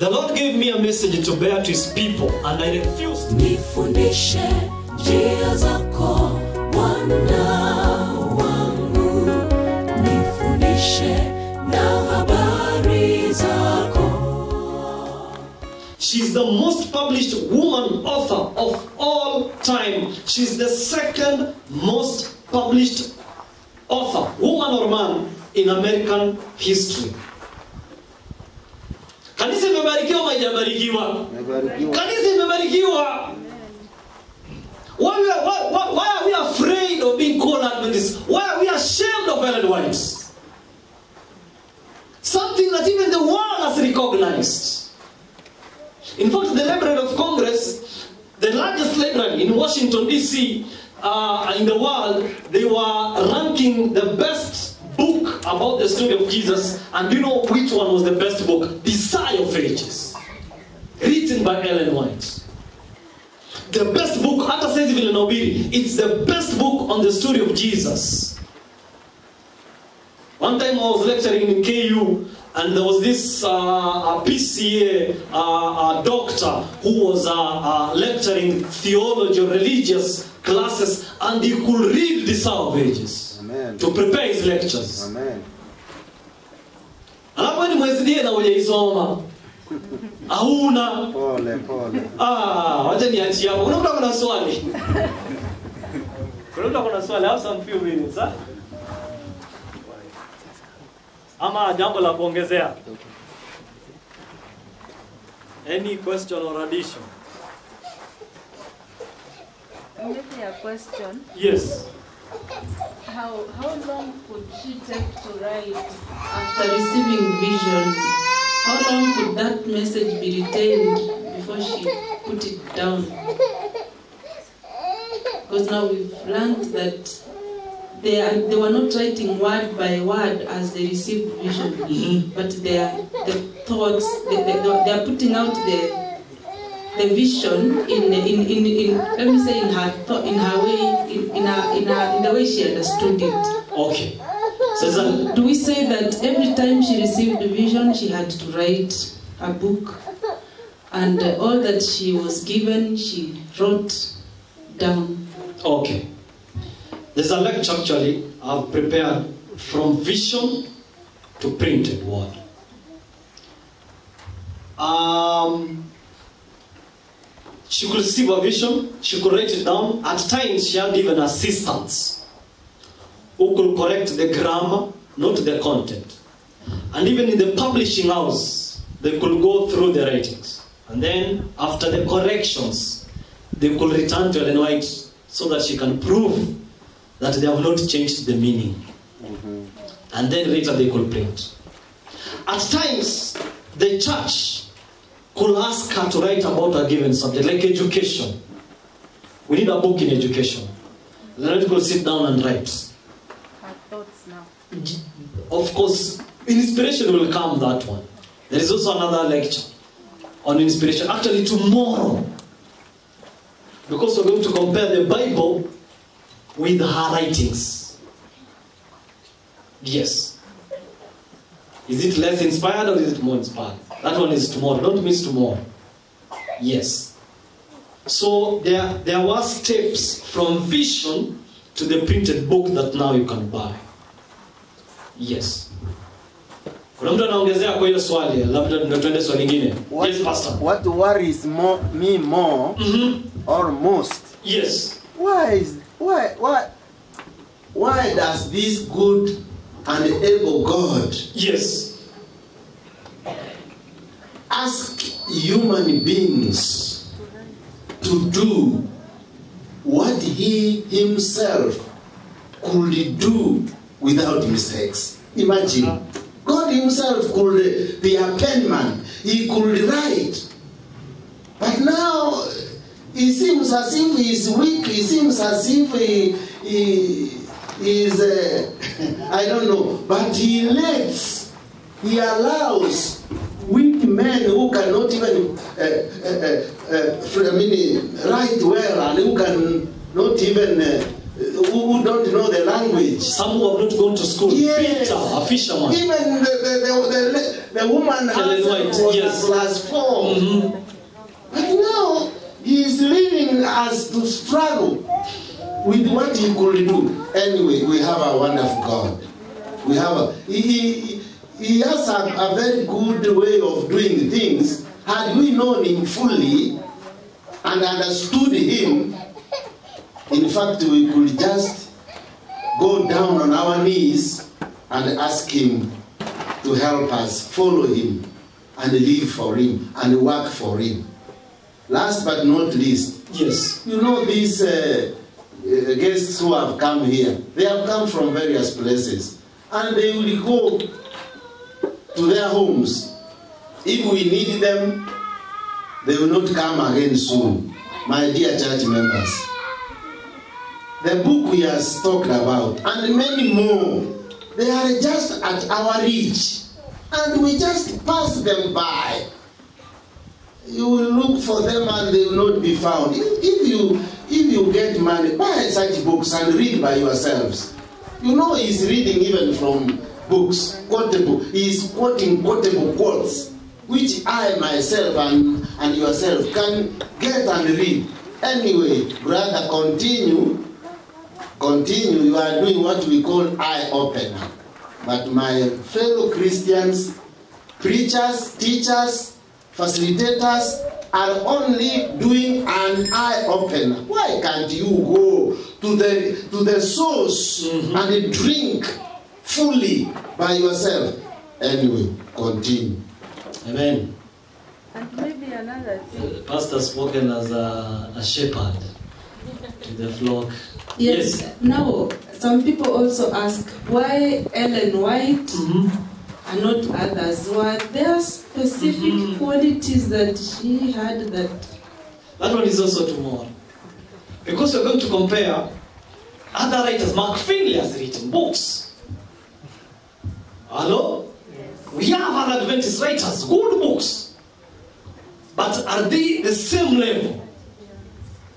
The Lord gave me a message to bear to his people, and I refused. Nifundishe njia zako Bwana wangu, nifundishe na habari zako. She's the most published woman author of all time. She's the second most published author, woman or man, in American history. Kanisa imebarikiwa au haijabarikiwa? Kanisa imebarikiwa. Why are we afraid of being called Adventists? Why are we ashamed of Ellen White? Something that even the world has recognized. In fact, the Library of Congress, the largest library in Washington, D.C., in the world, they were ranking the best book about the story of Jesus. And do you know which one was the best book? Desire of Ages, written by Ellen White. The best book, hata says vile nahubiri, it's the best book on the story of Jesus. One time I was lecturing in KU, and there was this PCA doctor who was lecturing theology or religious classes, and he could read Desire of Ages. Amen. To prepare his lectures. Amen. Alafu ni mwezi na hujaisoma. Hauna. Pole. Wacha niachie hapo. Kuna mtu ana swali? Kuna mtu ana swali? I have some few minutes, huh? Ama jambo la kuongezea? Any question or addition? Maybe a question. Yes. How long could she take to write after receiving vision? How long could that message be retained before she put it down? Because now we've learned that they were not writing word by word as they received vision, but the thoughts they are putting out the vision in let me say in her way, in the way she understood it. Okay. So do we say that every time she received the vision she had to write a book, and all that she was given she wrote down? Okay. There's a lecture actually I've prepared from vision to printed word. She could receive a vision, she could write it down. At times she had even assistants who could correct the grammar, not the content. And even in the publishing house, they could go through the writings. And then after the corrections, they could return to Ellen White so that she can prove that they have not changed the meaning. And then later they could print. At times, the church could ask her to write about a given subject, like education. We need a book in education. Then could sit down and write. Her thoughts now. Of course, inspiration will come that one. There is also another lecture on inspiration. Actually, tomorrow. Because we're going to compare the Bible with her writings. Yes. Is it less inspired or is it more inspired? That one is tomorrow. Don't miss tomorrow. Yes. So there were steps from vision to the printed book that now you can buy. Yes. Kuna mtu anaongezea kwa hiyo swali, labda ndio tuende swali lingine. Yes, pastor. What worries me more or most? Yes. Why does this good and able God, yes, ask human beings to do what he himself could do without mistakes? Imagine, God himself could be a penman, he could write, but now it seems as if he is weak, it seems as if he is I don't know, but he allows weak men who cannot even write well, and who cannot even who don't know the language. Some who have not gone to school. Yes. Peter, a fisherman. Even the woman Ellen White, was yes. class 4. But now he is leaving us to struggle with what he could do. Anyway, we have a wonderful God. We have he has a very good way of doing things. Had we known him fully and understood him, in fact, we could just go down on our knees and ask him to help us follow him and live for him and work for him. Last but not least, Yes. you know these guests who have come here, they have come from various places and they will go to their homes. If we need them, they will not come again soon. My dear church members, the book we have talked about and many more, they are just at our reach and we just pass them by. You will look for them and they will not be found. If you get money, buy such books and read by yourselves. You know he's reading even from books, quotable. He's quoting quotable quotes, which I myself and yourself can get and read. Anyway, brother, continue. You are doing what we call eye-opener. But my fellow Christians, preachers, teachers, facilitators are only doing an eye-opener. Why can't you go to the source and drink fully by yourself? Anyway, continue. Amen. And maybe another thing. Pastor spoken as a shepherd to the flock. Yes. Now, some people also ask why Ellen White and not others. Were there specific qualities that she had that? That one is also tomorrow. Because we're going to compare other writers. Mark Finley has written books. Hello? Yes. We have other Adventist writers, good books. But are they the same level?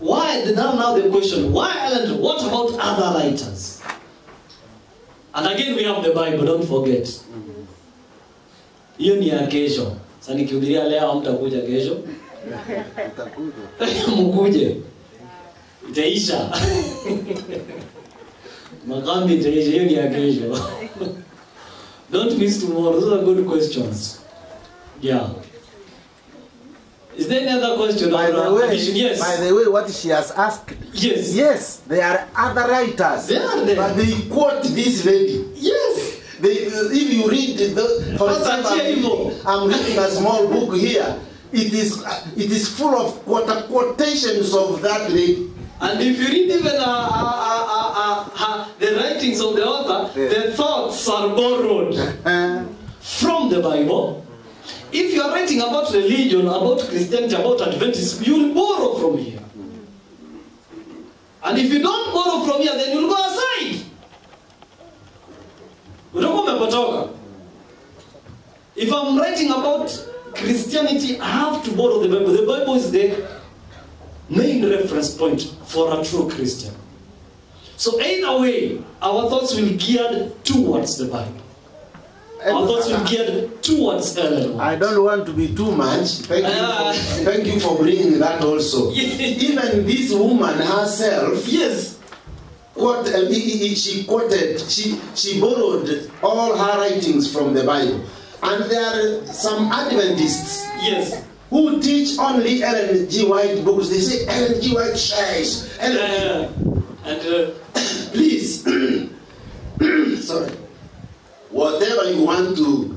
Why? Now the question, why Ellen? What about other writers? And again we have the Bible, don't forget. Hiyo ni ya kesho. Sasa nikihubiria leo hamtakuja kesho. Mkuje. Itaisha. Makambi itaisha, hiyo ni ya kesho. Don't miss tomorrow. Those are good questions. Yeah. Is there any other question? By the way, what she has asked. Yes. Yes, there are other writers. They are there. But they quote this lady. Yes. If you read for example, I'm reading a small book here. It is full of quotations of that lady. And if you read even the writings of the author, the thoughts are borrowed from the Bible. If you are writing about religion, about Christianity, about Adventism, you will borrow from here. And if you don't borrow from here, then you will go aside. If I'm writing about Christianity, I have to borrow the Bible. The Bible is the main reference point for a true Christian. So either way, our thoughts will be geared towards the Bible. Our thoughts will be geared towards Ellen White. I don't want to be too much. Thank you for bringing that also. Even this woman herself, Yes. She borrowed all her writings from the Bible. And there are some Adventists Yes. who teach only Ellen G. White books. They say Ellen G. White says. Please, sorry. Whatever you want to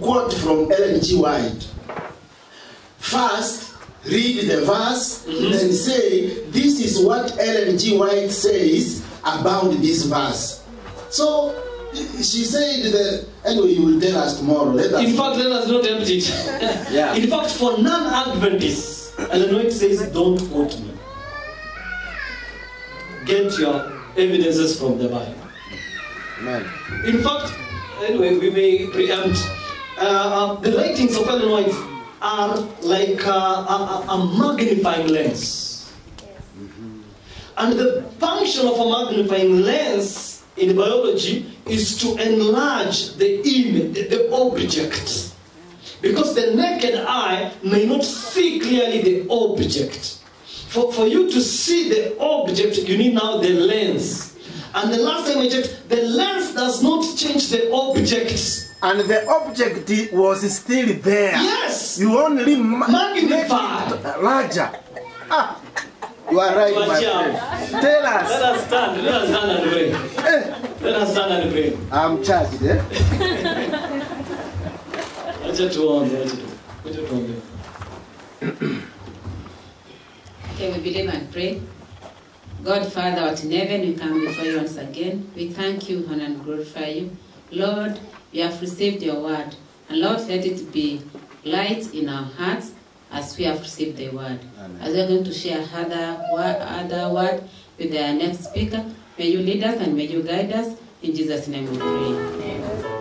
quote from Ellen G. White, first read the verse, then say, this is what Ellen G. White says about this verse. So she said that, anyway, you will tell us tomorrow. In fact, let us not empty it. Yeah. In fact, for non-Adventists, Ellen White says, don't quote me. Get your evidences from the Bible. Amen. In fact, anyway, we may preempt. The writings of Ellen White are like a magnifying lens. And the function of a magnifying lens in biology is to enlarge the image, the object. object. Because the naked eye may not see clearly the object. For you to see the object, you need now the lens. And the last time I checked, the lens does not change the object. And the object was still there. Yes. You only Magnify. make it larger. Ah, you are right, my friend. Tell Let us. us stand. Let us stand and pray. Let us stand and pray. I'm charged, eh? Acha tuombe. Acha tuombe. Okay, we believe and pray. God, Father, art in heaven, we come before you once again. We thank you, honor, and glorify you. Lord, we have received your word. And Lord, let it be light in our hearts as we have received the word. Amen. As we are going to share other word with the next speaker, may you lead us and may you guide us. In Jesus' name we pray. Amen.